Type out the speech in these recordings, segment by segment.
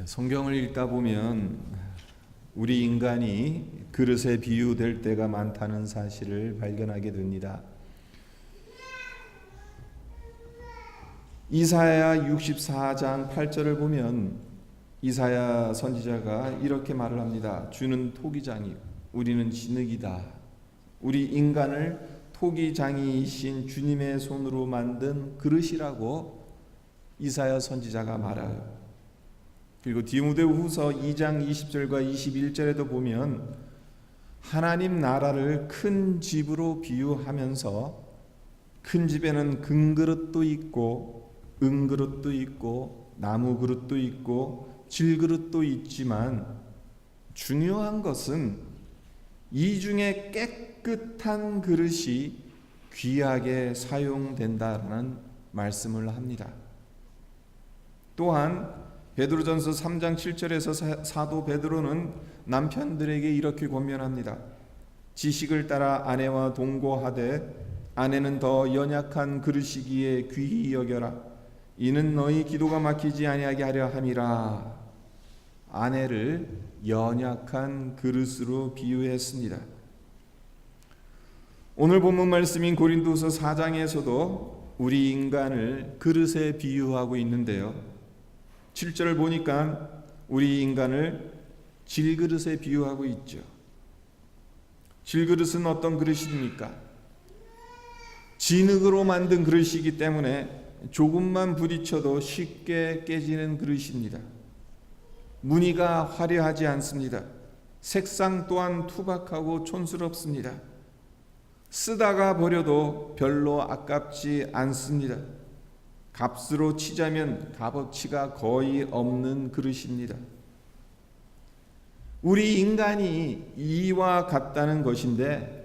성경을 읽다 보면 우리 인간이 그릇에 비유될 때가 많다는 사실을 발견하게 됩니다. 이사야 64장 8절을 보면 이사야 선지자가 이렇게 말을 합니다. 주는 토기장이 우리는 진흙이다. 우리 인간을 토기장이이신 주님의 손으로 만든 그릇이라고 이사야 선지자가 말해요. 그리고 디모데후서 2장 20절과 21절에도 보면 하나님 나라를 큰 집으로 비유하면서 큰 집에는 금그릇도 있고 은그릇도 있고 나무그릇도 있고 질그릇도 있지만 중요한 것은 이 중에 깨끗한 그릇이 귀하게 사용된다라는 말씀을 합니다. 또한 베드로전서 3장 7절에서 사도 베드로는 남편들에게 이렇게 권면합니다. 지식을 따라 아내와 동거하되 아내는 더 연약한 그릇이기에 귀히 여겨라. 이는 너희 기도가 막히지 아니하게 하려 함이라. 아내를 연약한 그릇으로 비유했습니다. 오늘 본문 말씀인 고린도서 4장에서도 우리 인간을 그릇에 비유하고 있는데요. 7절을 보니까 우리 인간을 질그릇에 비유하고 있죠. 질그릇은 어떤 그릇입니까? 진흙으로 만든 그릇이기 때문에 조금만 부딪혀도 쉽게 깨지는 그릇입니다. 무늬가 화려하지 않습니다. 색상 또한 투박하고 촌스럽습니다. 쓰다가 버려도 별로 아깝지 않습니다. 값으로 치자면 값어치가 거의 없는 그릇입니다. 우리 인간이 이와 같다는 것인데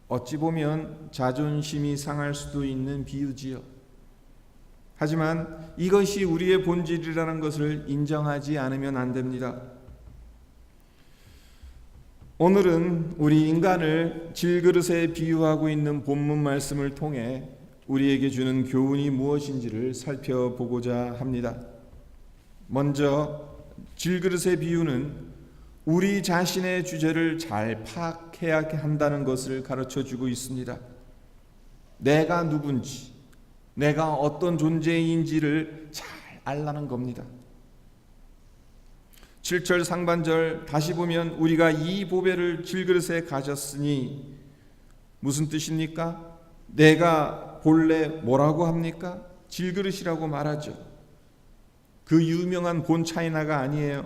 어찌 보면 자존심이 상할 수도 있는 비유지요. 하지만 이것이 우리의 본질이라는 것을 인정하지 않으면 안 됩니다. 오늘은 우리 인간을 질그릇에 비유하고 있는 본문 말씀을 통해 우리에게 주는 교훈이 무엇인지를 살펴보고자 합니다. 먼저 질그릇의 비유는 우리 자신의 주제를 잘 파악해야 한다는 것을 가르쳐주고 있습니다. 내가 누군지, 내가 어떤 존재인지를 잘 알라는 겁니다. 7절 상반절 다시 보면 우리가 이 보배를 질그릇에 가졌으니 무슨 뜻입니까? 내가 본래 뭐라고 합니까? 질그릇이라고 말하죠. 그 유명한 본 차이나가 아니에요.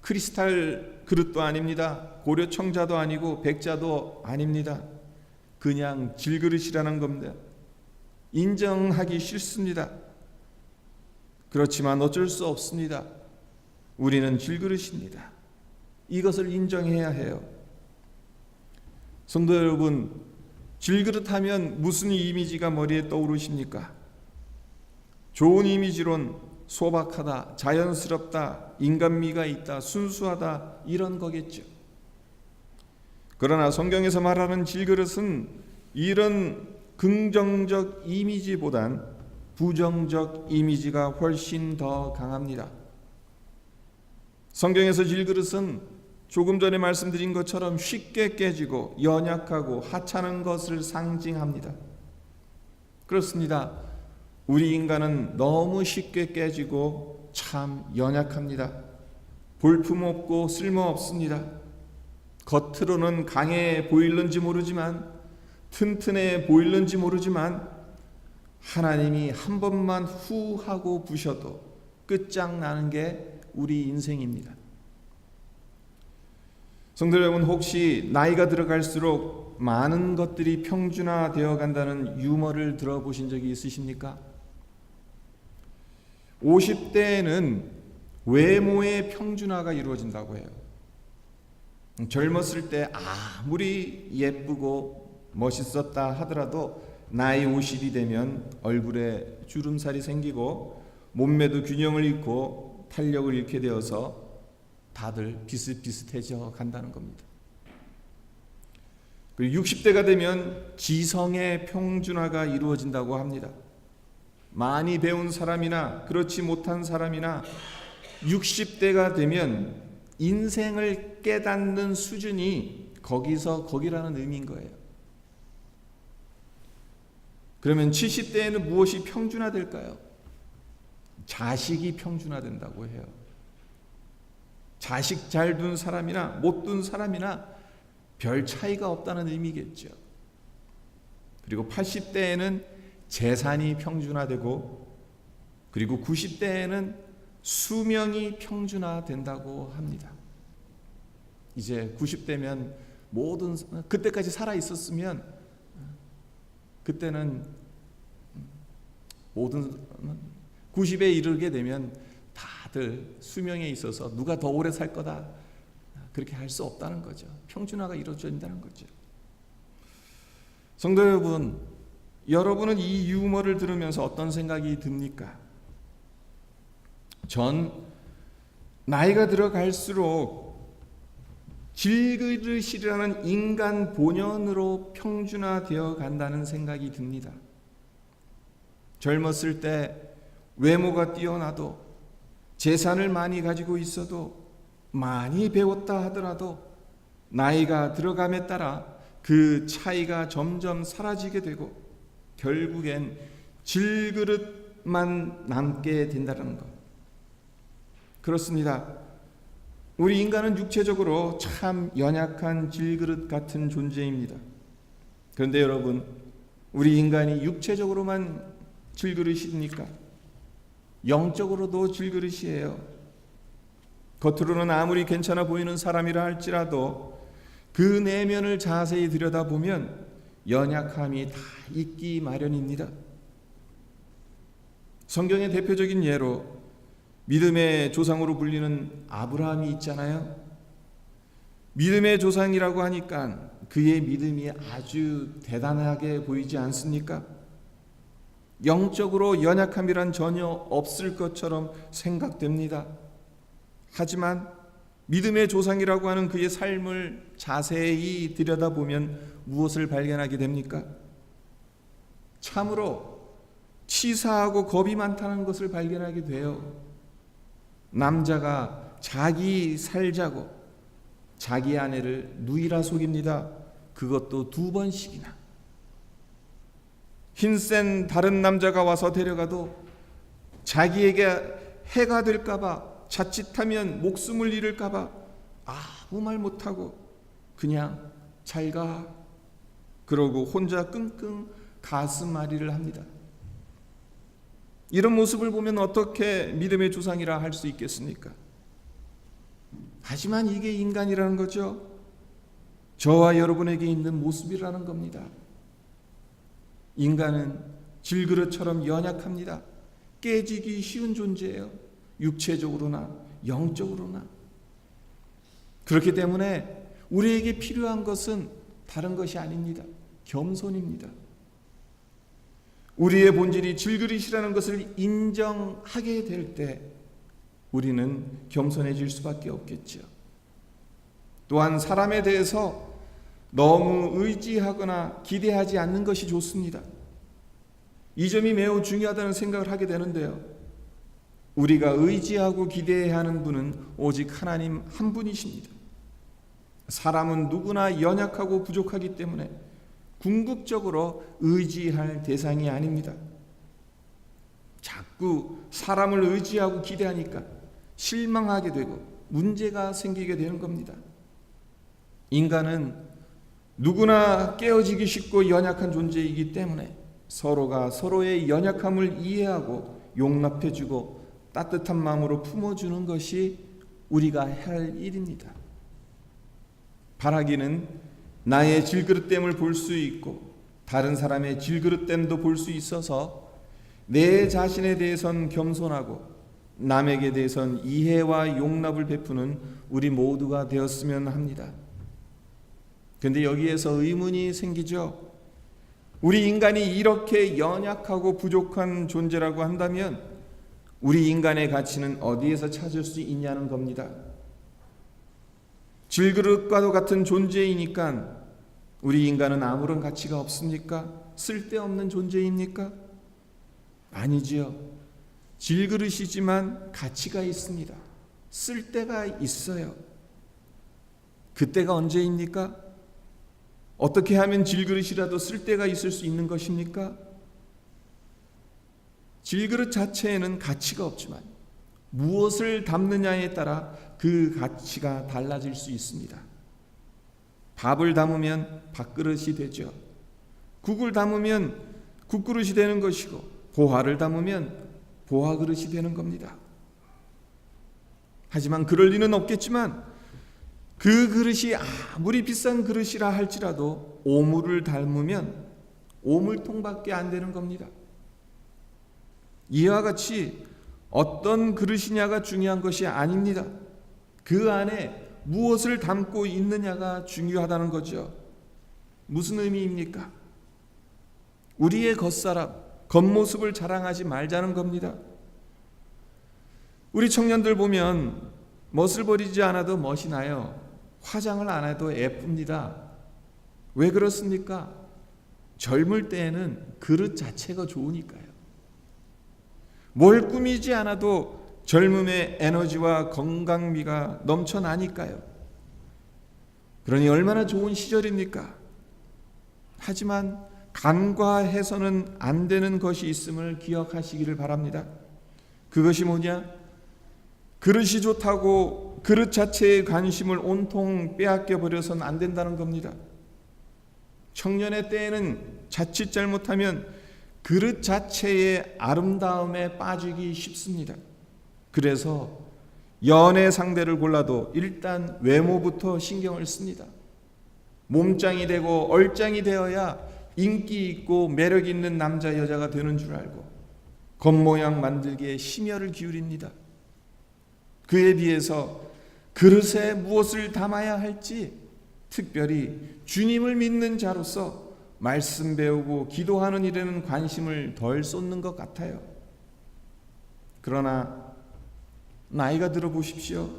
크리스탈 그릇도 아닙니다. 고려 청자도 아니고 백자도 아닙니다. 그냥 질그릇이라는 겁니다. 인정하기 싫습니다. 그렇지만 어쩔 수 없습니다. 우리는 질그릇입니다. 이것을 인정해야 해요. 성도 여러분, 질그릇 하면 무슨 이미지가 머리에 떠오르십니까? 좋은 이미지론 소박하다, 자연스럽다, 인간미가 있다, 순수하다 이런 거겠죠. 그러나 성경에서 말하는 질그릇은 이런 긍정적 이미지보단 부정적 이미지가 훨씬 더 강합니다. 성경에서 질그릇은 조금 전에 말씀드린 것처럼 쉽게 깨지고 연약하고 하찮은 것을 상징합니다. 그렇습니다. 우리 인간은 너무 쉽게 깨지고 참 연약합니다. 볼품없고 쓸모없습니다. 겉으로는 강해 보일는지 모르지만 튼튼해 보일는지 모르지만 하나님이 한 번만 후 하고 부셔도 끝장나는 게 우리 인생입니다. 성도 여러분, 혹시 나이가 들어갈수록 많은 것들이 평준화되어 간다는 유머를 들어보신 적이 있으십니까? 50대에는 외모의 평준화가 이루어진다고 해요. 젊었을 때 아무리 예쁘고 멋있었다 하더라도 나이 50이 되면 얼굴에 주름살이 생기고 몸매도 균형을 잃고 탄력을 잃게 되어서 다들 비슷비슷해져 간다는 겁니다. 그리고 60대가 되면 지성의 평준화가 이루어진다고 합니다. 많이 배운 사람이나 그렇지 못한 사람이나 60대가 되면 인생을 깨닫는 수준이 거기서 거기라는 의미인 거예요. 그러면 70대에는 무엇이 평준화될까요? 자식이 평준화된다고 해요. 자식 잘 둔 사람이나 못 둔 사람이나 별 차이가 없다는 의미겠죠. 그리고 80대에는 재산이 평준화되고, 그리고 90대에는 수명이 평준화된다고 합니다. 이제 90대면 모든, 그때까지 살아 있었으면 그때는 모든 90에 이르게 되면 다들 수명에 있어서 누가 더 오래 살 거다, 그렇게 할 수 없다는 거죠. 평준화가 이루어진다는 거죠. 성도 여러분, 여러분은 이 유머를 들으면서 어떤 생각이 듭니까? 전 나이가 들어갈수록 질그릇이라는 인간 본연으로 평준화되어 간다는 생각이 듭니다. 젊었을 때 외모가 뛰어나도, 재산을 많이 가지고 있어도, 많이 배웠다 하더라도 나이가 들어감에 따라 그 차이가 점점 사라지게 되고 결국엔 질그릇만 남게 된다는 것. 그렇습니다. 우리 인간은 육체적으로 참 연약한 질그릇 같은 존재입니다. 그런데 여러분, 우리 인간이 육체적으로만 질그릇입니까? 영적으로도 질그릇이에요. 겉으로는 아무리 괜찮아 보이는 사람이라 할지라도 그 내면을 자세히 들여다보면 연약함이 다 있기 마련입니다. 성경의 대표적인 예로 믿음의 조상으로 불리는 아브라함이 있잖아요. 믿음의 조상이라고 하니까 그의 믿음이 아주 대단하게 보이지 않습니까? 영적으로 연약함이란 전혀 없을 것처럼 생각됩니다. 하지만 믿음의 조상이라고 하는 그의 삶을 자세히 들여다보면 무엇을 발견하게 됩니까? 참으로 치사하고 겁이 많다는 것을 발견하게 돼요. 남자가 자기 살자고 자기 아내를 누이라 속입니다. 그것도 2번씩이나. 힘센 다른 남자가 와서 데려가도 자기에게 해가 될까봐, 자칫하면 목숨을 잃을까봐 아무 말 못하고 그냥 잘 가, 그러고 혼자 끙끙 가슴앓이를 합니다. 이런 모습을 보면 어떻게 믿음의 조상이라 할 수 있겠습니까? 하지만 이게 인간이라는 거죠. 저와 여러분에게 있는 모습이라는 겁니다. 인간은 질그릇처럼 연약합니다. 깨지기 쉬운 존재예요. 육체적으로나 영적으로나. 그렇기 때문에 우리에게 필요한 것은 다른 것이 아닙니다. 겸손입니다. 우리의 본질이 질그릇이라는 것을 인정하게 될 때 우리는 겸손해질 수밖에 없겠죠. 또한 사람에 대해서 너무 의지하거나 기대하지 않는 것이 좋습니다. 이 점이 매우 중요하다는 생각을 하게 되는데요. 우리가 의지하고 기대해야 하는 분은 오직 하나님 한 분이십니다. 사람은 누구나 연약하고 부족하기 때문에 궁극적으로 의지할 대상이 아닙니다. 자꾸 사람을 의지하고 기대하니까 실망하게 되고 문제가 생기게 되는 겁니다. 인간은 누구나 깨어지기 쉽고 연약한 존재이기 때문에 서로가 서로의 연약함을 이해하고 용납해주고 따뜻한 마음으로 품어주는 것이 우리가 할 일입니다. 바라기는 나의 질그릇됨을 볼 수 있고 다른 사람의 질그릇됨도 볼 수 있어서 내 자신에 대해선 겸손하고 남에게 대해선 이해와 용납을 베푸는 우리 모두가 되었으면 합니다. 그런데 여기에서 의문이 생기죠. 우리 인간이 이렇게 연약하고 부족한 존재라고 한다면 우리 인간의 가치는 어디에서 찾을 수 있냐는 겁니다. 질그릇과도 같은 존재이니까 우리 인간은 아무런 가치가 없습니까? 쓸데없는 존재입니까? 아니지요. 질그릇이지만 가치가 있습니다. 쓸 때가 있어요. 그때가 언제입니까? 어떻게 하면 질그릇이라도 쓸 때가 있을 수 있는 것입니까? 질그릇 자체에는 가치가 없지만 무엇을 담느냐에 따라 그 가치가 달라질 수 있습니다. 밥을 담으면 밥그릇이 되죠. 국을 담으면 국그릇이 되는 것이고, 보화를 담으면 보화그릇이 되는 겁니다. 하지만 그럴 리는 없겠지만 그 그릇이 아무리 비싼 그릇이라 할지라도 오물을 담으면 오물통밖에 안 되는 겁니다. 이와 같이 어떤 그릇이냐가 중요한 것이 아닙니다. 그 안에 무엇을 담고 있느냐가 중요하다는 거죠. 무슨 의미입니까? 우리의 겉사람, 겉모습을 자랑하지 말자는 겁니다. 우리 청년들 보면 멋을 버리지 않아도 멋이 나요. 화장을 안 해도 예쁩니다. 왜 그렇습니까? 젊을 때에는 그릇 자체가 좋으니까요. 뭘 꾸미지 않아도 젊음의 에너지와 건강미가 넘쳐나니까요. 그러니 얼마나 좋은 시절입니까? 하지만 간과해서는 안 되는 것이 있음을 기억하시기를 바랍니다. 그것이 뭐냐? 그릇이 좋다고 그릇 자체의 관심을 온통 빼앗겨 버려서는 안 된다는 겁니다. 청년의 때에는 자칫 잘못하면 그릇 자체의 아름다움에 빠지기 쉽습니다. 그래서 연애 상대를 골라도 일단 외모부터 신경을 씁니다. 몸짱이 되고 얼짱이 되어야 인기 있고 매력 있는 남자 여자가 되는 줄 알고 겉모양 만들기에 심혈을 기울입니다. 그에 비해서 그릇에 무엇을 담아야 할지, 특별히 주님을 믿는 자로서 말씀 배우고 기도하는 일에는 관심을 덜 쏟는 것 같아요. 그러나 나이가 들어 보십시오.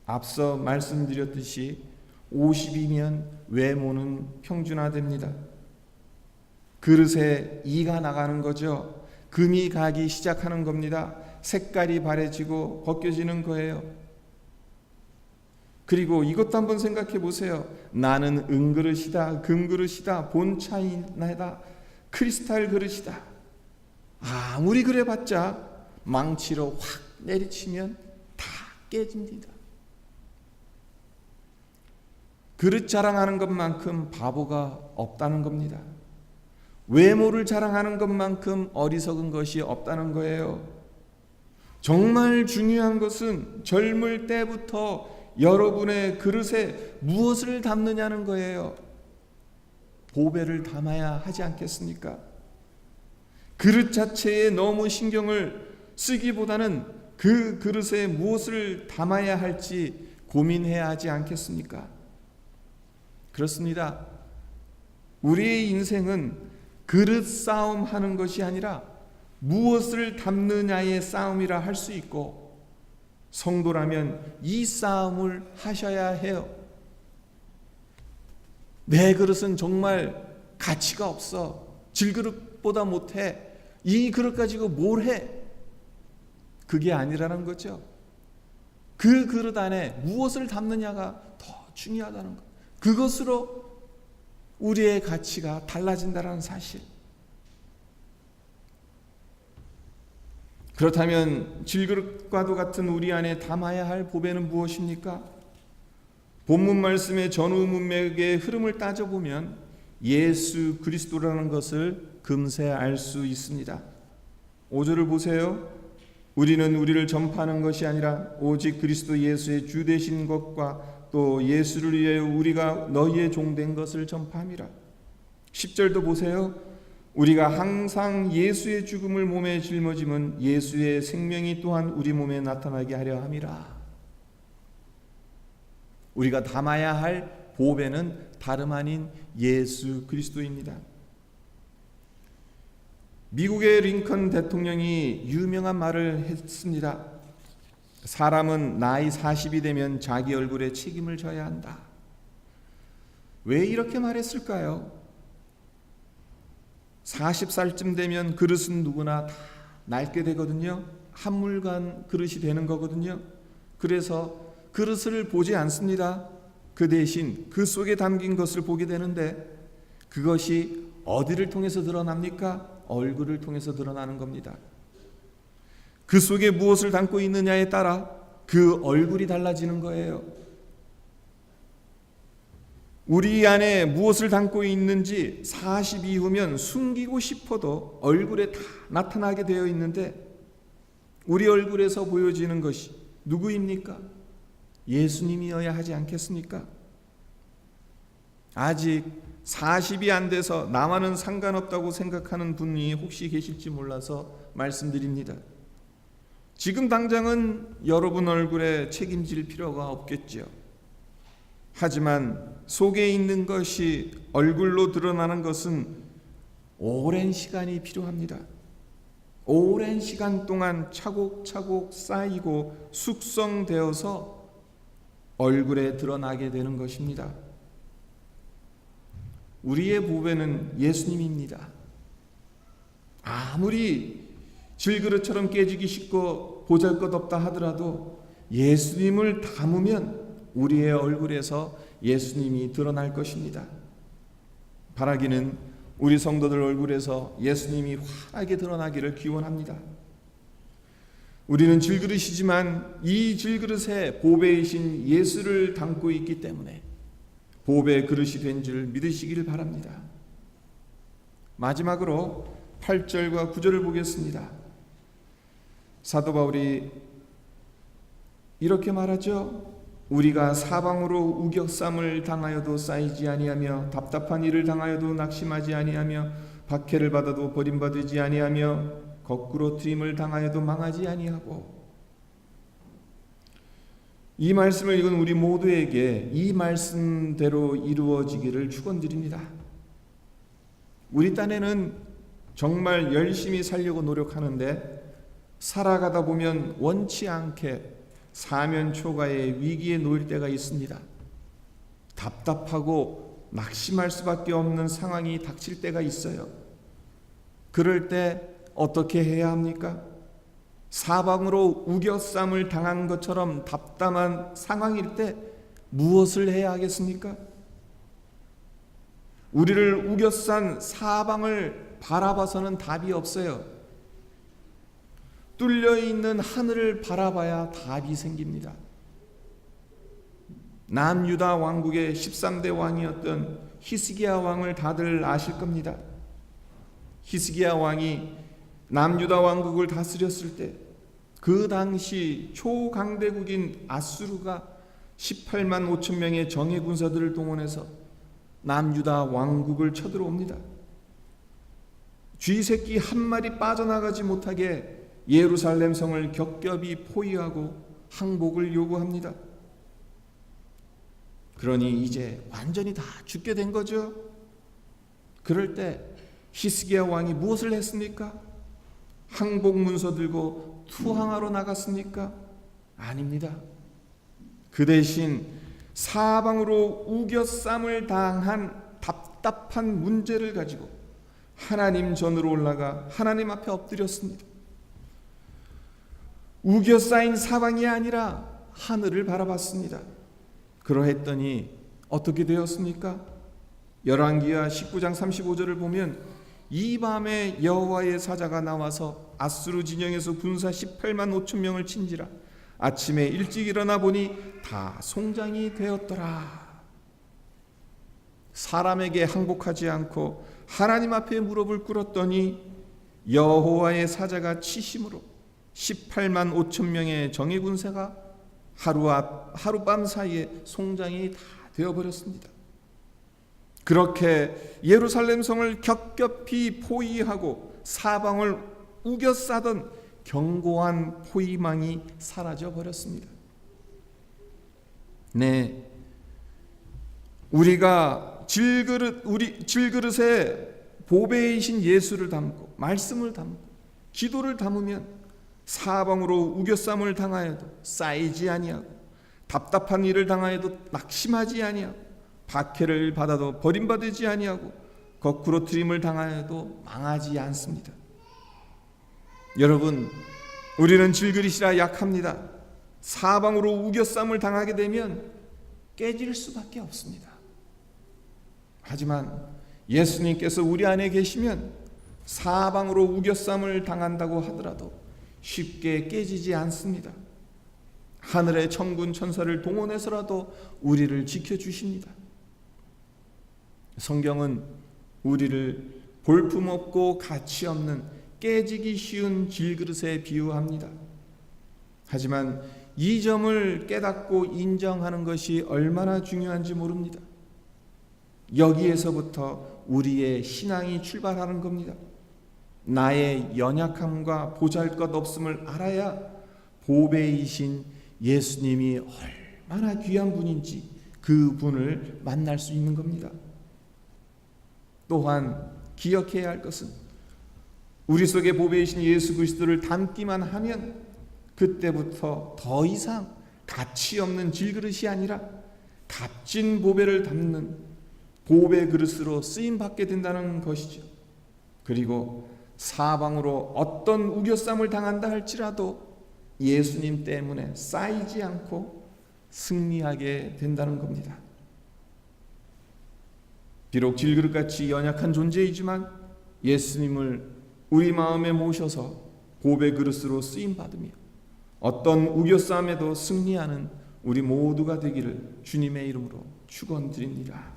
앞서 말씀드렸듯이 50이면 외모는 평준화됩니다. 그릇에 이가 나가는 거죠. 금이 가기 시작하는 겁니다. 색깔이 바래지고 벗겨지는 거예요. 그리고 이것도 한번 생각해 보세요. 나는 은그릇이다, 금그릇이다, 본차이나다, 크리스탈 그릇이다. 아무리 그래봤자 망치로 확 내리치면 다 깨집니다. 그릇 자랑하는 것만큼 바보가 없다는 겁니다. 외모를 자랑하는 것만큼 어리석은 것이 없다는 거예요. 정말 중요한 것은 젊을 때부터 여러분의 그릇에 무엇을 담느냐는 거예요. 보배를 담아야 하지 않겠습니까? 그릇 자체에 너무 신경을 쓰기보다는 그 그릇에 무엇을 담아야 할지 고민해야 하지 않겠습니까? 그렇습니다. 우리의 인생은 그릇 싸움 하는 것이 아니라 무엇을 담느냐의 싸움이라 할 수 있고, 성도라면 이 싸움을 하셔야 해요. 내 그릇은 정말 가치가 없어, 질그릇보다 못해, 이 그릇 가지고 뭘 해? 그게 아니라는 거죠. 그 그릇 안에 무엇을 담느냐가 더 중요하다는 것, 그것으로 우리의 가치가 달라진다는 사실. 그렇다면 질그릇과도 같은 우리 안에 담아야 할 보배는 무엇입니까? 본문 말씀의 전후 문맥의 흐름을 따져보면 예수 그리스도라는 것을 금세 알 수 있습니다. 5절을 보세요. 우리는 우리를 전파하는 것이 아니라 오직 그리스도 예수의 주 되신 것과 또 예수를 위해 우리가 너희의 종된 것을 전파함이라. 10절도 보세요. 우리가 항상 예수의 죽음을 몸에 짊어짐은 예수의 생명이 또한 우리 몸에 나타나게 하려 함이라. 우리가 담아야 할 보배는 다름 아닌 예수 그리스도입니다. 미국의 링컨 대통령이 유명한 말을 했습니다. 사람은 나이 40이 되면 자기 얼굴에 책임을 져야 한다. 왜 이렇게 말했을까요? 40살쯤 되면 그릇은 누구나 다 낡게 되거든요. 한물간 그릇이 되는 거거든요. 그래서 그릇을 보지 않습니다. 그 대신 그 속에 담긴 것을 보게 되는데 그것이 어디를 통해서 드러납니까? 얼굴을 통해서 드러나는 겁니다. 그 속에 무엇을 담고 있느냐에 따라 그 얼굴이 달라지는 거예요. 우리 안에 무엇을 담고 있는지 40 이후면 숨기고 싶어도 얼굴에 다 나타나게 되어 있는데 우리 얼굴에서 보여지는 것이 누구입니까? 예수님이어야 하지 않겠습니까? 아직 40이 안 돼서 나와는 상관없다고 생각하는 분이 혹시 계실지 몰라서 말씀드립니다. 지금 당장은 여러분 얼굴에 책임질 필요가 없겠죠. 하지만 속에 있는 것이 얼굴로 드러나는 것은 오랜 시간이 필요합니다. 오랜 시간 동안 차곡차곡 쌓이고 숙성되어서 얼굴에 드러나게 되는 것입니다. 우리의 보배는 예수님입니다. 아무리 질그릇처럼 깨지기 쉽고 보잘것없다 하더라도 예수님을 담으면 우리의 얼굴에서 예수님이 드러날 것입니다. 바라기는 우리 성도들 얼굴에서 예수님이 환하게 드러나기를 기원합니다. 우리는 질그릇이지만 이 질그릇에 보배이신 예수를 담고 있기 때문에 보배 그릇이 된 줄 믿으시길 바랍니다. 마지막으로 8절과 9절을 보겠습니다. 사도 바울이 이렇게 말하죠. 우리가 사방으로 우격삼을 당하여도 쌓이지 아니하며 답답한 일을 당하여도 낙심하지 아니하며 박해를 받아도 버림받지 아니하며 거꾸로 트림을 당하여도 망하지 아니하고. 이 말씀을 읽은 우리 모두에게 이 말씀대로 이루어지기를 축원드립니다. 우리 딴에는 정말 열심히 살려고 노력하는데 살아가다 보면 원치 않게 사면초가의 위기에 놓일 때가 있습니다. 답답하고 낙심할 수밖에 없는 상황이 닥칠 때가 있어요. 그럴 때 어떻게 해야 합니까? 사방으로 우겨쌈을 당한 것처럼 답답한 상황일 때 무엇을 해야 하겠습니까? 우리를 우겨싼 사방을 바라봐서는 답이 없어요. 뚫려있는 하늘을 바라봐야 답이 생깁니다. 남유다 왕국의 13대 왕이었던 히스기야 왕을 다들 아실 겁니다. 히스기야 왕이 남유다 왕국을 다스렸을 때 그 당시 초강대국인 아수르가 18만 5천 명의 정예 군사들을 동원해서 남유다 왕국을 쳐들어옵니다. 쥐새끼 한 마리 빠져나가지 못하게 예루살렘 성을 겹겹이 포위하고 항복을 요구합니다. 그러니 이제 완전히 다 죽게 된 거죠. 그럴 때 히스기야 왕이 무엇을 했습니까? 항복 문서 들고 투항하러 나갔습니까? 아닙니다. 그 대신 사방으로 우겨쌈을 당한 답답한 문제를 가지고 하나님 전으로 올라가 하나님 앞에 엎드렸습니다. 우겨 쌓인 사방이 아니라 하늘을 바라봤습니다. 그러했더니 어떻게 되었습니까? 열왕기하 19장 35절을 보면 이 밤에 여호와의 사자가 나와서 아수르 진영에서 군사 18만 5천 명을 친지라 아침에 일찍 일어나 보니 다 송장이 되었더라. 사람에게 항복하지 않고 하나님 앞에 무릎을 꿇었더니 여호와의 사자가 치심으로 18만 5천 명의 정예 군사가 하룻밤 사이에 송장이 다 되어버렸습니다. 그렇게 예루살렘 성을 겹겹이 포위하고 사방을 우겨싸던 견고한 포위망이 사라져 버렸습니다. 네, 우리가 질그릇에 보배이신 예수를 담고 말씀을 담고 기도를 담으면 사방으로 우겨쌈을 당하여도 쌓이지 아니하고 답답한 일을 당하여도 낙심하지 아니하고 박해를 받아도 버림받지 아니하고 거꾸로 트림을 당하여도 망하지 않습니다. 여러분, 우리는 질그릇이라 약합니다. 사방으로 우겨쌈을 당하게 되면 깨질 수밖에 없습니다. 하지만 예수님께서 우리 안에 계시면 사방으로 우겨쌈을 당한다고 하더라도 쉽게 깨지지 않습니다. 하늘의 천군 천사를 동원해서라도 우리를 지켜주십니다. 성경은 우리를 볼품없고 가치없는 깨지기 쉬운 질그릇에 비유합니다. 하지만 이 점을 깨닫고 인정하는 것이 얼마나 중요한지 모릅니다. 여기에서부터 우리의 신앙이 출발하는 겁니다. 나의 연약함과 보잘것없음을 알아야 보배이신 예수님이 얼마나 귀한 분인지 그 분을 만날 수 있는 겁니다. 또한 기억해야 할 것은 우리 속에 보배이신 예수 그리스도를 담기만 하면 그때부터 더 이상 가치 없는 질그릇이 아니라 값진 보배를 담는 보배 그릇으로 쓰임 받게 된다는 것이죠. 그리고 사방으로 어떤 우겨쌈을 당한다 할지라도 예수님 때문에 쌓이지 않고 승리하게 된다는 겁니다. 비록 질그릇같이 연약한 존재이지만 예수님을 우리 마음에 모셔서 보배 그릇으로 쓰임 받으며 어떤 우겨쌈에도 승리하는 우리 모두가 되기를 주님의 이름으로 축원드립니다.